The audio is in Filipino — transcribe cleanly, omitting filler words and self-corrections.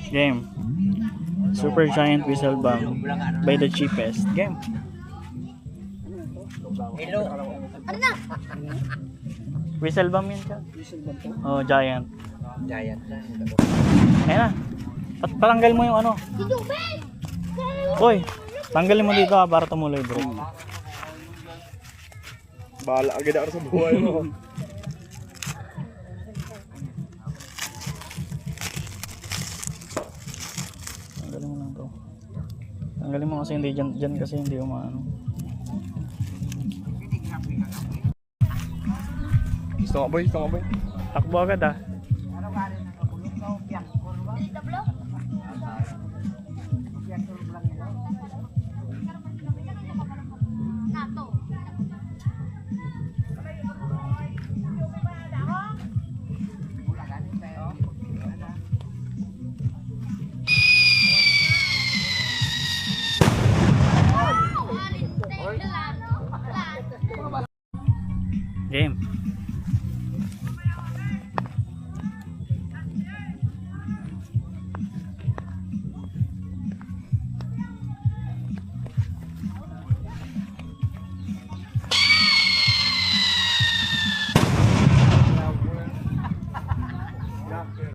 Game. Super Giant Whistle Bomb by the cheapest. Game. Hello. Ano na? Whistle Bomb yun ka? Oh, Giant. Giant na. Ayan na. Patanggal mo yung ano. Boy, tanggalin mo dito para tumuloy bro. Bahala agad ako sa buhay mo. Tanggalin mo lang to. Tanggalin mo kasi hindi dyan kasi hindi umaano. Gusto nga boy, gusto nga boy. Takbo agad ah. Game.